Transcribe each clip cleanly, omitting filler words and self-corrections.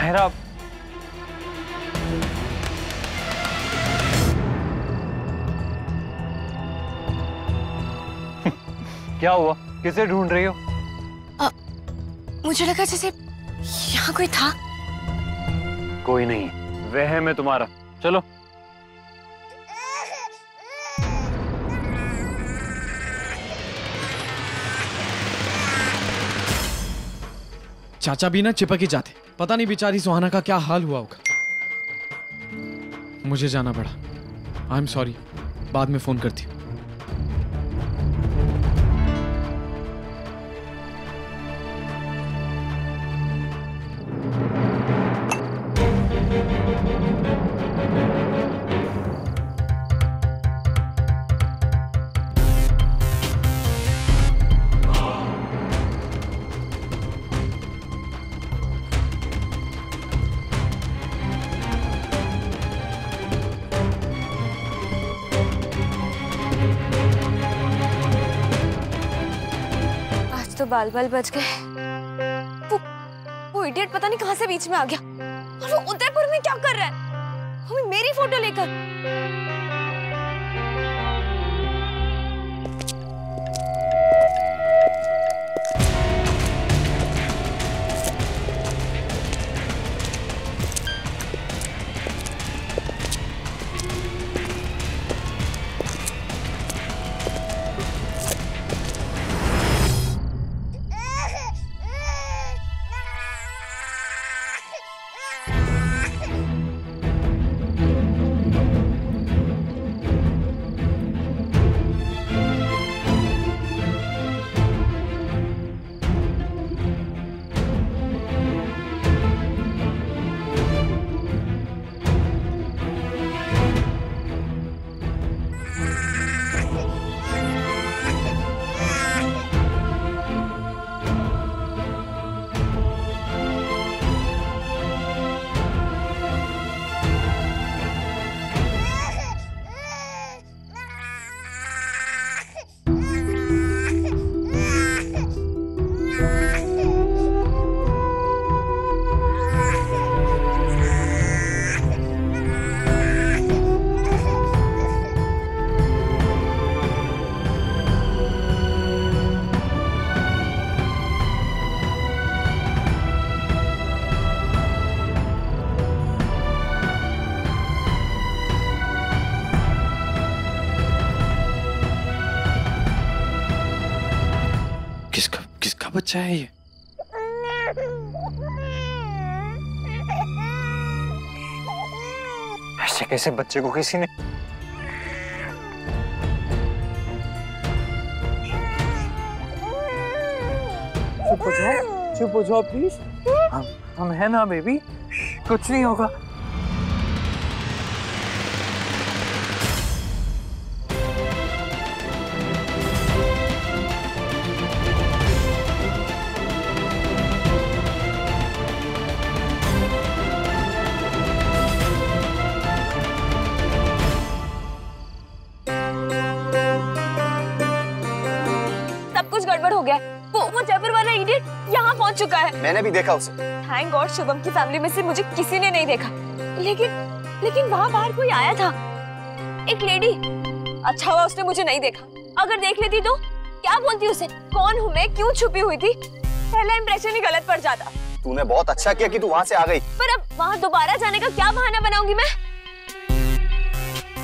ताहिरा, क्या हुआ? किसे ढूंढ रही हो? मुझे लगा जैसे यहाँ कोई था। कोई नहीं, वहम है तुम्हारा। चलो। चाचा भी ना चिपक ही जाते। पता नहीं बेचारी सुहाना का क्या हाल हुआ होगा। मुझे जाना पड़ा। आई एम सॉरी, बाद में फोन करती हूँ। तो बाल बाल बच गए। वो इडियट पता नहीं कहां से बीच में आ गया। और वो उदयपुर में क्या कर रहा है? वो मेरी फोटो लेकर। किसका बच्चा है ये? ऐसे कैसे बच्चे को किसी ने? चुप हो जाओ प्लीज। हम है ना बेबी, कुछ नहीं होगा। गड़बड़ हो गया। वो जयपुर वाला इडियट यहाँ पहुँच चुका है। मैंने भी देखा उसे। थैंक गॉड शुभम की फैमिली में से मुझे किसी ने नहीं देखा। लेकिन वहाँ बाहर कोई आया था, एक लेडी। अच्छा हुआ उसने मुझे नहीं देखा। अगर देख लेती तो क्या बोलती उसे? कौन हूँ मैं, क्यों छुपी हुई थी? पहला इंप्रेशन ही गलत पड़ जाता। तूने बहुत अच्छा किया कि तू वहाँ से आ गई। पर अब वहाँ दोबारा जाने का क्या बहाना बनाऊंगी मैं?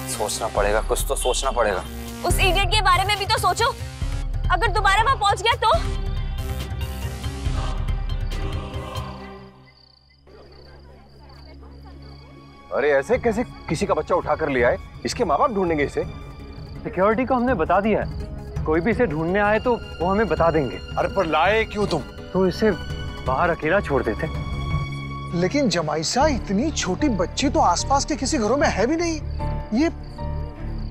सोचना पड़ेगा, कुछ तो सोचना पड़ेगा। उस इडियट के बारे में भी तो सोचो। अगर दोबारा वहां पहुंच गया तो? अरे ऐसे कैसे किसी का बच्चा उठा कर लिया है? इसके माँ बाप ढूंढेंगे इसे। सिक्योरिटी को हमने बता दिया है, कोई भी इसे ढूंढने आए तो वो हमें बता देंगे। अरे पर लाए क्यों तुम? तो इसे बाहर अकेला छोड़ देते। लेकिन जमाइसा, इतनी छोटी बच्ची तो आसपास के किसी घरों में है भी नहीं। ये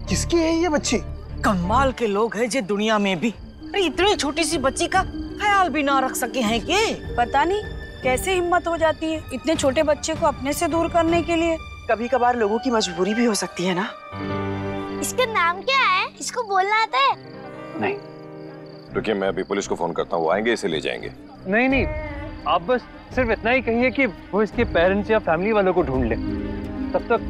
किसकी है ये बच्ची? कमाल के लोग हैं जे दुनिया में भी। अरे इतनी छोटी सी बच्ची का ख्याल भी ना रख सके हैं के? पता नहीं कैसे हिम्मत हो जाती है इतने छोटे बच्चे को अपने से दूर करने के लिए। कभी कभार लोगों की मजबूरी भी हो सकती है ना। इसका नाम क्या है? इसको बोलना आता है? नहीं। रुकिए, मैं अभी पुलिस को फोन करता हूँ, वो आएंगे, इसे ले जाएंगे। नहीं, आप बस सिर्फ इतना ही कहिए कि वो इसके पेरेंट्स या फैमिली वालों को ढूंढ ले, तब तक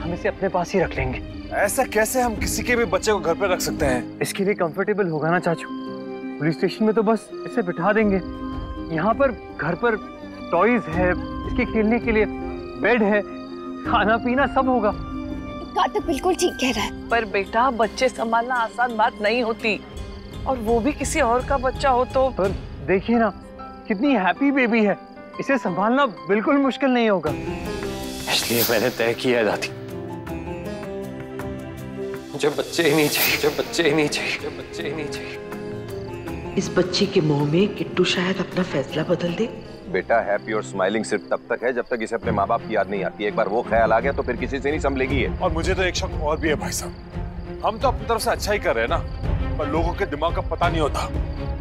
हम इसे अपने पास ही रख लेंगे। ऐसा कैसे हम किसी के भी बच्चे को घर पे रख सकते हैं? इसके लिए कंफर्टेबल होगा ना चाचू। पुलिस स्टेशन में तो बस इसे बिठा देंगे। यहाँ पर घर पर टॉयज है, इसके खेलने के लिए बेड है, खाना पीना सब होगा। कार्तिक बिल्कुल ठीक कह रहा है। पर बेटा बच्चे संभालना आसान बात नहीं होती, और वो भी किसी और का बच्चा हो तो। पर देखिए ना कितनी हैप्पी बेबी है, इसे संभालना बिल्कुल मुश्किल नहीं होगा। इसलिए मैंने तय किया है दादी, मुझे बच्चे ही नहीं चाहिए, मुझे बच्चे ही नहीं चाहिए, मुझे बच्चे ही नहीं चाहिए। इस बच्ची के मुंह में किट्टू शायद अपना फैसला बदल दे। बेटा हैप्पी और स्माइलिंग सिर्फ तब तक है जब तक इसे अपने माँ बाप की याद नहीं आती। एक बार वो ख्याल आ गया तो फिर किसी से नहीं संभलेगी ये। और मुझे तो एक शक और भी है भाई साहब, हम तो अपनी तरफ से अच्छा ही कर रहे हैं ना, पर लोगों के दिमाग का पता नहीं होता।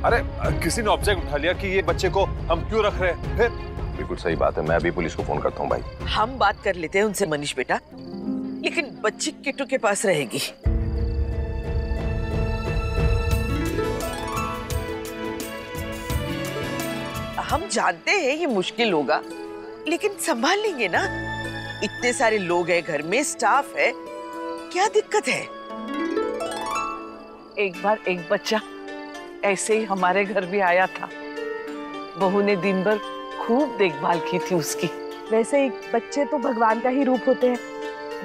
अरे किसी ने ऑब्जेक्ट उठा लिया कि ये बच्चे को हम क्यों रख रहे हैं, फिर। बिल्कुल सही बात है, मैं अभी पुलिस को फोन करता हूँ भाई। हम बात कर लेते हैं उनसे मनीष बेटा, लेकिन बच्ची किट्टू के पास रहेगी। हम जानते हैं ये मुश्किल होगा, लेकिन संभाल लेंगे ना। इतने सारे लोग हैं घर में, स्टाफ है, क्या दिक्कत है? एक बार एक बच्चा ऐसे ही हमारे घर भी आया था। बहू ने दिन भर खूब देखभाल की थी उसकी। वैसे एक बच्चे तो भगवान का ही रूप होते हैं,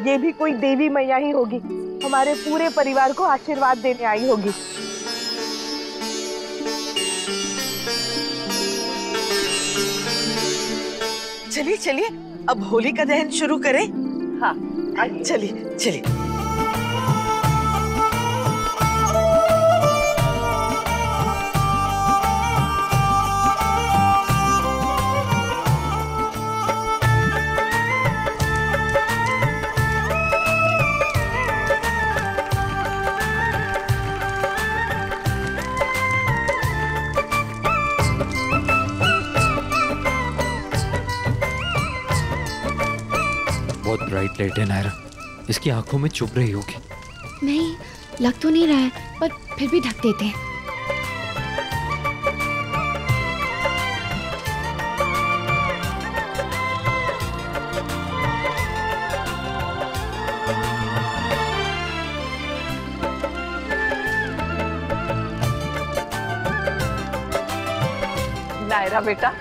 ये भी कोई देवी मैया ही होगी, हमारे पूरे परिवार को आशीर्वाद देने आई होगी। चलिए चलिए अब होली का दहन शुरू करें। हाँ चलिए चलिए। बहुत ब्राइट लाइट है नायरा, इसकी आंखों में चुभ रही होगी। नहीं, लग तो नहीं रहा है, पर फिर भी ढक देते हैं। नायरा बेटा,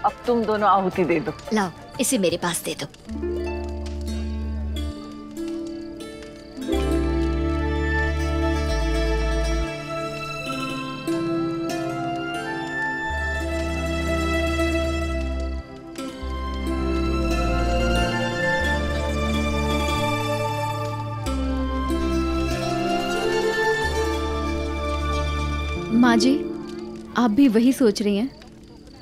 अब तुम दोनों आहुति दे दो। लाओ, इसे मेरे पास दे दो। माँ जी, आप भी वही सोच रही हैं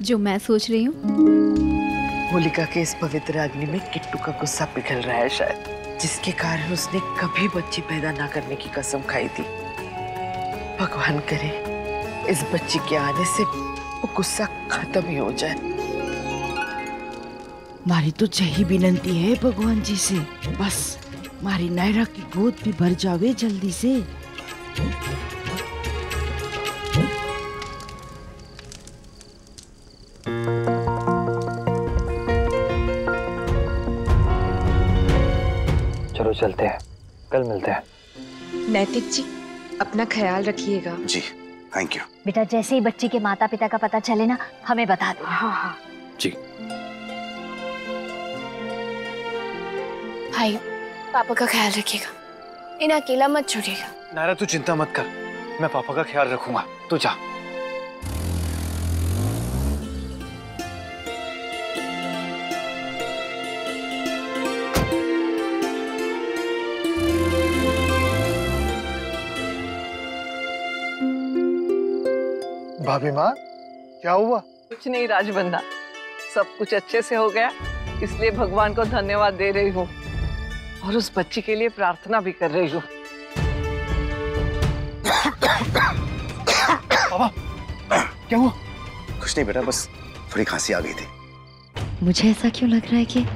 जो मैं सोच रही हूँ। होलिका के इस पवित्र अग्नि में किट्टू का गुस्सा पिघल रहा है शायद, जिसके कारण उसने कभी बच्ची पैदा ना करने की कसम खाई थी। भगवान करे इस बच्ची के आने से वो गुस्सा खत्म ही हो जाए। मारी तो यही विनती है भगवान जी से, बस मारी नायरा की गोद भी भर जावे जल्दी से। चलो चलते हैं, कल मिलते हैं। नैतिक जी, अपना ख्याल रखिएगा। जी थैंक यू। बेटा, जैसे ही बच्ची के माता पिता का पता चले ना, हमें बता दो। हाँ हाँ जी। भाई, पापा का ख्याल रखिएगा, इन्हें अकेला मत छोड़िएगा। नायरा तू चिंता मत कर, मैं पापा का ख्याल रखूंगा, तू जा। भाभी माँ, क्या हुआ? कुछ नहीं राजबंदा, सब कुछ अच्छे से हो गया, इसलिए भगवान को धन्यवाद दे रही हूँ और उस बच्ची के लिए प्रार्थना भी कर रही हूँ। पापा, क्या हुआ? कुछ नहीं बेटा, बस थोड़ी खांसी आ गई थी। मुझे ऐसा क्यों लग रहा है कि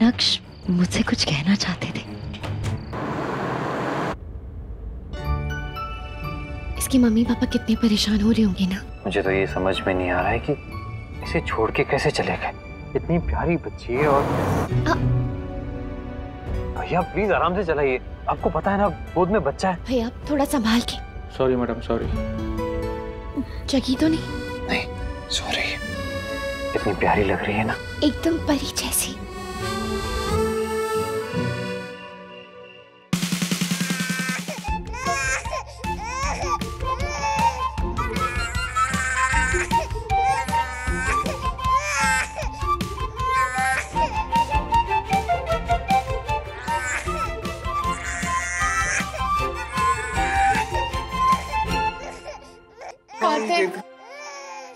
नक्श मुझसे कुछ कहना चाहते थे। इसकी मम्मी पापा कितने परेशान हो रहे होंगे ना। मुझे तो ये समझ में नहीं आ रहा है कि इसे छोड़ के कैसे चले गए? इतनी प्यारी बच्ची है। और भैया प्लीज आराम से चलाइए, आपको पता है ना गोद में बच्चा है। भैया थोड़ा संभाल के। Sorry madam, sorry. जगी तो नहीं? नहीं सॉरी। इतनी प्यारी लग रही है ना, एकदम परी जैसी।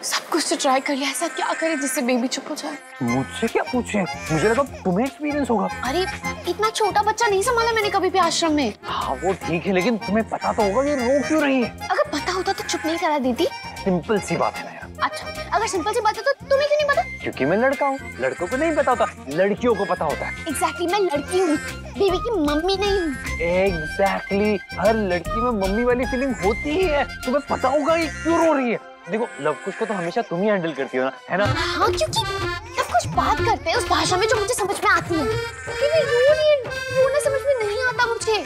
सब कुछ तो ट्राई कर लिया, ऐसा क्या करे जिससे बेबी चुप हो जाए? मुझसे क्या पूछे? मुझे लगा तुम्हें एक्सपीरियंस होगा। अरे इतना छोटा बच्चा नहीं संभाला मैंने कभी भी आश्रम में। हाँ वो ठीक है, लेकिन तुम्हें पता तो होगा ये रो क्यों रही है? अगर पता होता तो चुप नहीं करा देती। सिंपल सी बात है ना यार। अच्छा अगर सिंपल सी बात है तो तुम्हें क्यों नहीं पता? क्योंकि मैं लड़का हूँ, लड़कों को नहीं पता होता, लड़कियों को पता होता है। एग्जैक्टली, मैं लड़की हूँ, बेबी की मम्मी नहीं हूँ। एग्जैक्टली, हर लड़की में मम्मी वाली फीलिंग होती ही है। तुम्हें पता होगा ये क्यों रो रही है। देखो लवकुश को तो हमेशा तुम ही हैंडल करती हो ना, है ना? हाँ क्योंकि लवकुश बात करते हैं उस भाषा में जो मुझे समझ में आती है। क्योंकि रो रही है, रोना समझ में नहीं आता मुझे।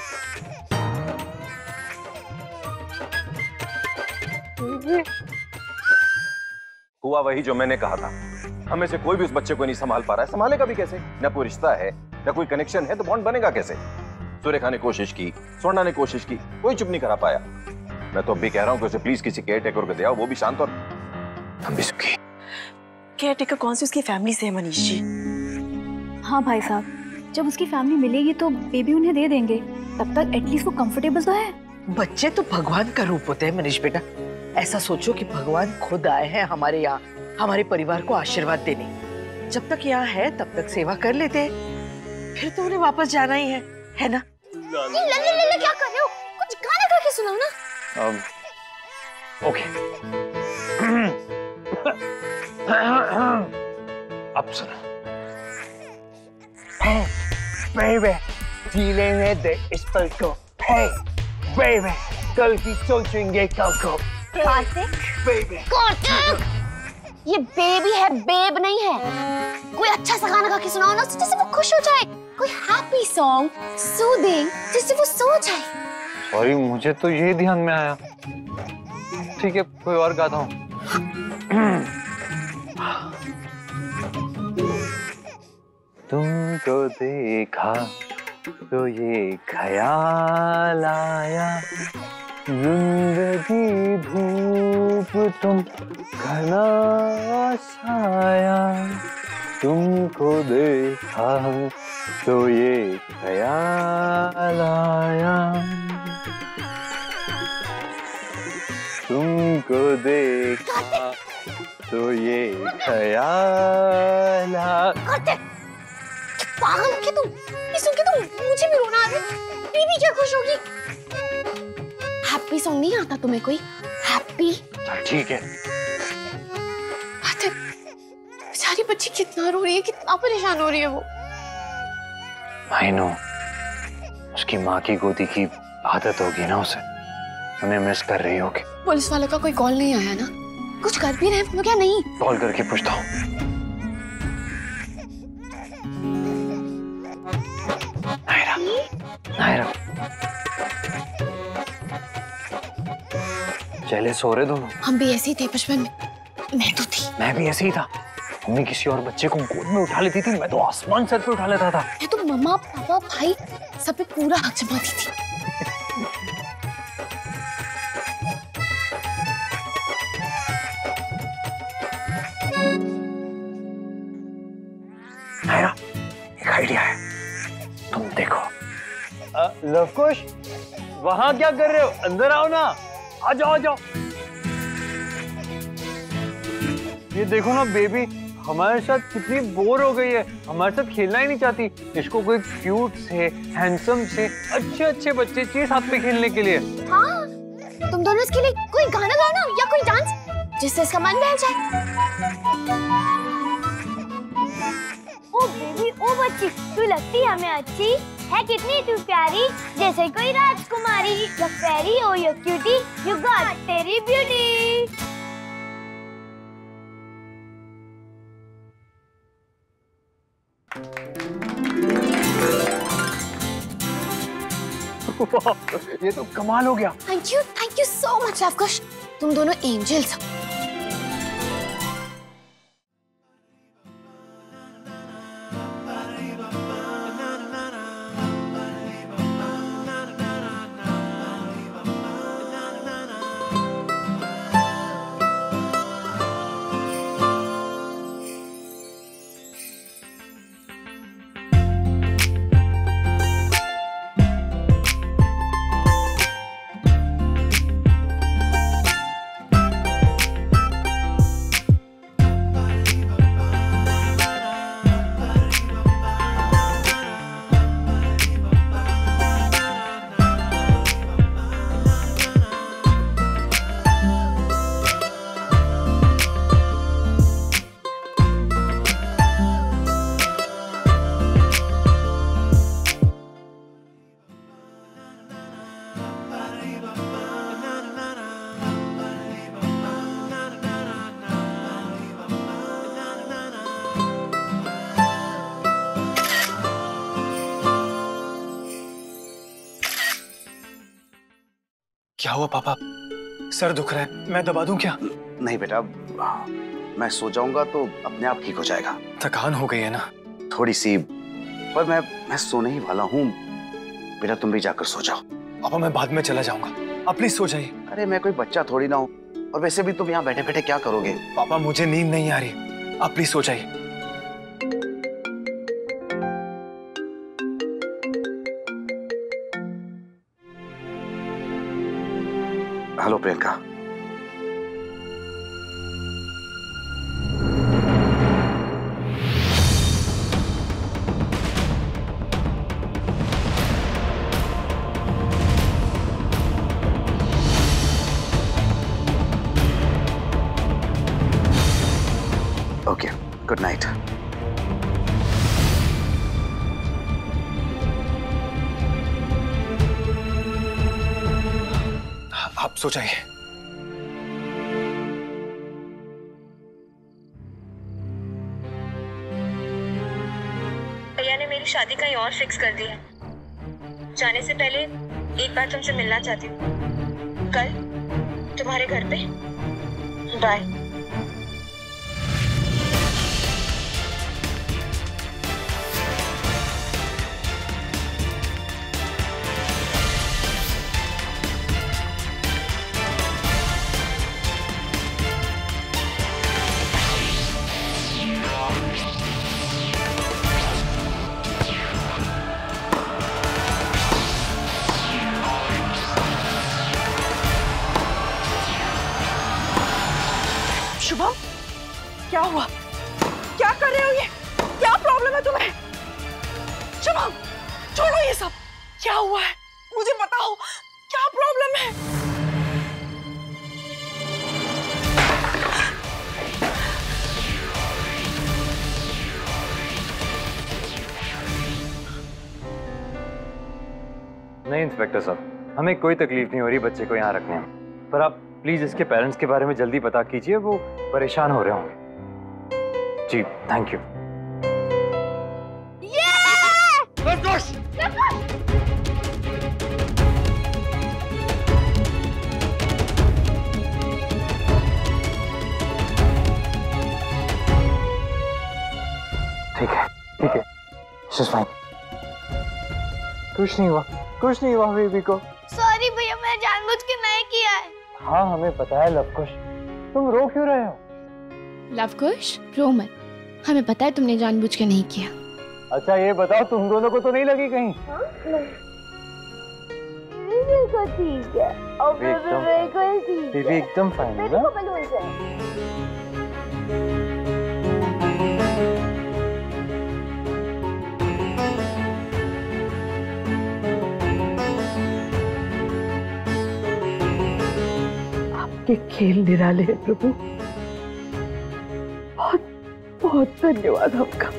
हुआ वही जो मैंने कहा था, हमें से कोई भी उस बच्चे को नहीं संभाल पा रहा है। संभालेगा भी कैसे? न कोई रिश्ता है, न कोई कनेक्शन है, तो बॉन्ड बनेगा कैसे? सुरेखा ने कोशिश की, स्वर्णा ने कोशिश की, कोई चुप नहीं करा पाया। मैं तो अभी कह रहा हूँ कि उसे प्लीज किसी केयर टेकर को दे आओ, वो भी शांत और हम भी सुखी। केयर टेकर कौन सी उसकी फैमिली से है मनीष जी? हाँ भाई साहब, जब उसकी फैमिली मिलेगी तो बेबी उन्हें दे देंगे, तब तक एटलीस्ट वो कंफर्टेबल तो है। बच्चे तो भगवान का रूप होते हैं मनीष बेटा। ऐसा सोचो कि भगवान खुद आए हैं हमारे यहाँ, हमारे परिवार को आशीर्वाद देने। जब तक यहाँ है तब तक सेवा कर लेते हैं, फिर तो उन्हें वापस जाना ही है ना? लल्ले क्या कर रहे हो? कुछ गाना गा के सुनाओ ना। ओके। अब सुनो। Hey, baby, जीलेंगे दे इस पल को। Hey, baby, कल की सोचेंगे कल को। कार्तिक, baby, कार्तिक, ये बेबी है, बेब नहीं है। कोई अच्छा सा गाना गा के सुनाओ ना जिससे वो खुश हो जाए। कोई हैप्पी सॉन्ग, सूदिंग, जिससे वो सो जाए। सॉरी मुझे तो ये ध्यान में आया। ठीक है कोई और गाता हूँ। तुमको देखा तो ये ख्याल आया, जिंदगी धूप तुम घना छाया। तुमको देखा तो ये ख्याल आया, तुमको देखा तो ये ख्याल आया। पागल हो क्या तुम? ये सुन के तुम मुझे भी रोना आ रहा है। बेबी क्या खुश होगी? हैप्पी सॉन्ग नहीं आता तुम्हें कोई? हैप्पी? चल ठीक है। बेचारी बच्ची कितना रो रही है, कितना परेशान हो रही है वो। I know, उसकी माँ की गोदी की आदत होगी ना उसे, उन्हें मिस कर रही होगी। पुलिस वाले का कोई कॉल नहीं आया ना? कुछ कर भी रहे हैं क्या? नहीं कॉल करके पूछता हूँ। नायरा, चले सो रहे दोनों। हम भी ऐसे ही थे बचपन में, मैं तो थी। मैं भी ऐसे ही था। मम्मी किसी और बच्चे को गोद में उठा लेती थी, मैं तो आसमान सर पे उठा लेता था। मैं तो मम्मा पापा भाई सब पे पूरा हक जमाती थी। नायरा, एक आइडिया है, तुम देखो। लवकुश, वहां क्या कर रहे हो? अंदर आओ ना, आ जाओ आ जाओ। ये देखो ना बेबी हमारे साथ कितनी बोर हो गई है, हमारे साथ खेलना ही नहीं चाहती। इसको कोई क्यूट से, हैंडसम से, अच्छे अच्छे बच्चे चाहिए साथ में खेलने के लिए। हाँ, तुम दोनों इसके लिए कोई गाना गाओ ना या कोई डांस जिससे इसका मन बहल जाए। ओ बेबी, ओ बच्ची, तू लगती है हमें अच्छी है, कितनी तू प्यारी, जैसे कोई राजकुमारी। You fairy oh you cutie, you got तेरी ब्यूटी। ये तो कमाल हो गया। Thank you so much Lavkush, तुम दोनों एंजल्स हो। क्या हुआ पापा? सर दुख रहा है, मैं दबा दूं क्या? नहीं बेटा, मैं सो जाऊंगा तो अपने आप ठीक हो जाएगा। थकान हो गई है ना? थोड़ी सी, पर मैं सोने ही वाला हूँ। बेटा तुम भी जाकर सो जाओ। पापा मैं बाद में चला जाऊंगा, आप प्लीज सो जाइए। अरे मैं कोई बच्चा थोड़ी ना हूँ, और वैसे भी तुम यहाँ बैठे बैठे क्या करोगे? पापा मुझे नींद नहीं आ रही, आप प्लीज सो जाइए। Hello Priyanka. Okay, good night. आप सो जाइए। भैया ने मेरी शादी कहीं और फिक्स कर दी है। जाने से पहले एक बार तुमसे मिलना चाहती हूँ, कल तुम्हारे घर पे। बाय। शुभम, क्या हुआ? क्या कर रहे हो ये? क्या प्रॉब्लम है तुम्हें? शुभम, छोड़ो ये सब। क्या हुआ है? मुझे बताओ, क्या प्रॉब्लम है? नहीं इंस्पेक्टर साहब, हमें कोई तकलीफ नहीं हो रही बच्चे को यहाँ रखने में, पर आप प्लीज इसके पेरेंट्स के बारे में जल्दी पता कीजिए, वो परेशान हो रहे होंगे। जी थैंक यू। ठीक है ठीक है, शीज़ फाइन। कुछ नहीं हुआ, कुछ नहीं हुआ बेबी को। सॉरी भैया, मैं जानबूझ के नहीं किया है। हाँ हमें पता है लवकुश, तुम रो क्यों रहे हो? लवकुश रो मत, हमें पता है तुमने जानबूझ के नहीं किया। अच्छा ये बताओ, तुम दोनों को तो नहीं लगी कहीं? बिल्कुल ठीक है, और बिल्कुल ठीक है। बेबी एकदम फाइन है ना? आपके खेल निराले हैं प्रभु, बहुत बहुत धन्यवाद आपका।